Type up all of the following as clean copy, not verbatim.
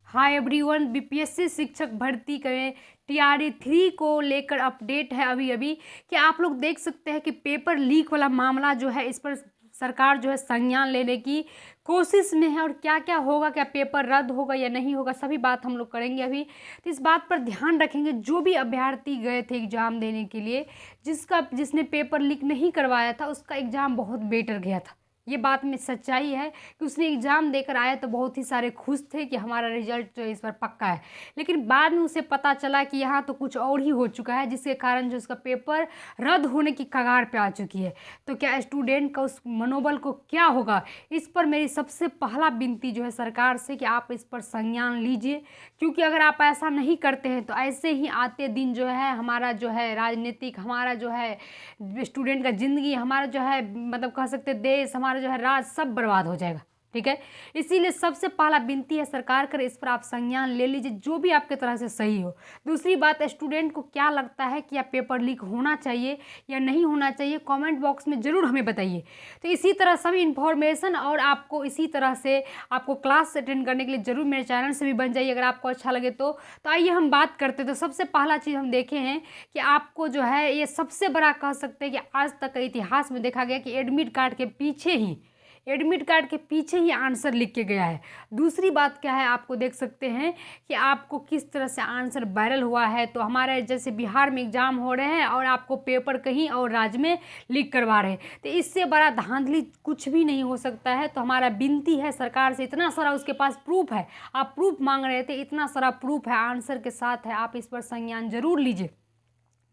Hi everyone, BPSC शिक्षक भर्ती करें टीआरई 3 को लेकर अपडेट है अभी अभी कि आप लोग देख सकते हैं कि पेपर लीक वाला मामला जो है इस पर सरकार जो है संज्ञान लेने की कोशिश में है। और क्या क्या होगा, क्या पेपर रद्द होगा या नहीं होगा, सभी बात हम लोग करेंगे अभी। तो इस बात पर ध्यान रखेंगे, जो भी अभ्यर्थी गए थे एग्ज़ाम देने के लिए, जिसने पेपर लीक नहीं करवाया था उसका एग्ज़ाम बहुत बेटर गया था। ये बात में सच्चाई है कि उसने एग्ज़ाम देकर आया तो बहुत ही सारे खुश थे कि हमारा रिजल्ट जो इस बार पक्का है। लेकिन बाद में उसे पता चला कि यहाँ तो कुछ और ही हो चुका है, जिसके कारण जो उसका पेपर रद्द होने की कगार पे आ चुकी है। तो क्या स्टूडेंट का उस मनोबल को क्या होगा, इस पर मेरी सबसे पहला विनती जो है सरकार से कि आप इस पर संज्ञान लीजिए। क्योंकि अगर आप ऐसा नहीं करते हैं तो ऐसे ही आते दिन जो है हमारा जो है राजनीतिक, हमारा जो है स्टूडेंट का ज़िंदगी, हमारा जो है मतलब कह सकते देश, हमारा जो है राज, सब बर्बाद हो जाएगा। ठीक है, इसीलिए सबसे पहला विनती है सरकार कर इस पर आप संज्ञान ले लीजिए, जो भी आपके तरह से सही हो। दूसरी बात, स्टूडेंट को क्या लगता है कि आप पेपर लीक होना चाहिए या नहीं होना चाहिए, कमेंट बॉक्स में ज़रूर हमें बताइए। तो इसी तरह सभी इन्फॉर्मेशन और आपको इसी तरह से आपको क्लास अटेंड करने के लिए ज़रूर मेरे चैनल से भी बन जाइए, अगर आपको अच्छा लगे तो। आइए हम बात करते। तो सबसे पहला चीज़ हम देखे हैं कि आपको जो है ये सबसे बड़ा कह सकते हैं कि आज तक के इतिहास में देखा गया कि एडमिट कार्ड के पीछे ही आंसर लिख के गया है। दूसरी बात क्या है, आपको देख सकते हैं कि आपको किस तरह से आंसर वायरल हुआ है। तो हमारे जैसे बिहार में एग्ज़ाम हो रहे हैं और आपको पेपर कहीं और राज्य में लीक करवा रहे हैं, तो इससे बड़ा धांधली कुछ भी नहीं हो सकता है। तो हमारा विनती है सरकार से, इतना सारा उसके पास प्रूफ है, आप प्रूफ मांग रहे थे, इतना सारा प्रूफ है, आंसर के साथ है, आप इस पर संज्ञान जरूर लीजिए।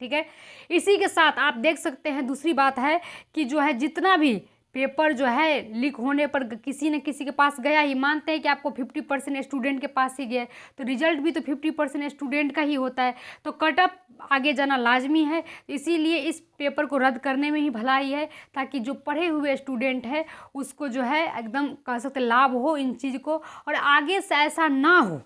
ठीक है, इसी के साथ आप देख सकते हैं दूसरी बात है कि जो है जितना भी पेपर जो है लीक होने पर किसी न किसी के पास गया ही, मानते हैं कि आपको 50% स्टूडेंट के पास ही गया है, तो रिजल्ट भी तो 50% स्टूडेंट का ही होता है। तो कट ऑफ आगे जाना लाजमी है, इसीलिए इस पेपर को रद्द करने में ही भलाई है, ताकि जो पढ़े हुए स्टूडेंट है उसको जो है एकदम कह सकते लाभ हो इन चीज़ को, और आगे से ऐसा ना हो।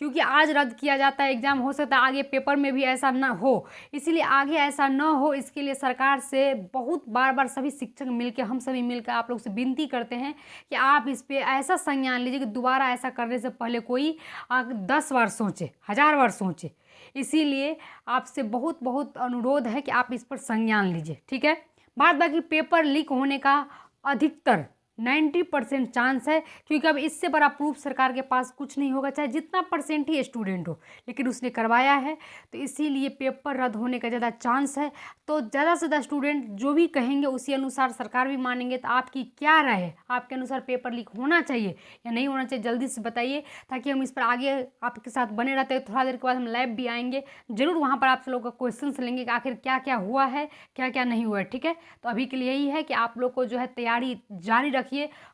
क्योंकि आज रद्द किया जाता है एग्ज़ाम, हो सकता है आगे पेपर में भी ऐसा ना हो, इसीलिए आगे ऐसा ना हो इसके लिए सरकार से बहुत बार बार सभी शिक्षक मिलकर, हम सभी मिलकर आप लोग से विनती करते हैं कि आप इस पे ऐसा संज्ञान लीजिए कि दोबारा ऐसा करने से पहले कोई 10 बार सोचे, 1000 बार सोचे। इसीलिए आपसे बहुत बहुत अनुरोध है कि आप इस पर संज्ञान लीजिए। ठीक है, बाद बाकी पेपर लीक होने का अधिकतर 90% चांस है, क्योंकि अब इससे बड़ा प्रूफ सरकार के पास कुछ नहीं होगा, चाहे जितना परसेंट ही स्टूडेंट हो, लेकिन उसने करवाया है, तो इसीलिए पेपर रद्द होने का ज़्यादा चांस है। तो ज़्यादा से ज़्यादा स्टूडेंट जो भी कहेंगे उसी अनुसार सरकार भी मानेंगे। तो आपकी क्या राय है, आपके अनुसार पेपर लीक होना चाहिए या नहीं होना चाहिए, जल्दी से बताइए, ताकि हम इस पर आगे आपके साथ बने रहते हैं। थोड़ा देर के बाद हम लैब भी आएंगे, ज़रूर वहाँ पर आप लोगों का क्वेश्चन लेंगे कि आखिर क्या क्या हुआ है, क्या क्या नहीं हुआ है। ठीक है, तो अभी के लिए यही है कि आप लोग को जो है तैयारी जारी रखिए,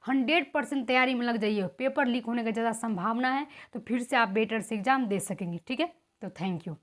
100% तैयारी में लग जाइए। पेपर लीक होने का ज़्यादा संभावना है, तो फिर से आप बेटर से एग्ज़ाम दे सकेंगे। ठीक है, तो थैंक यू।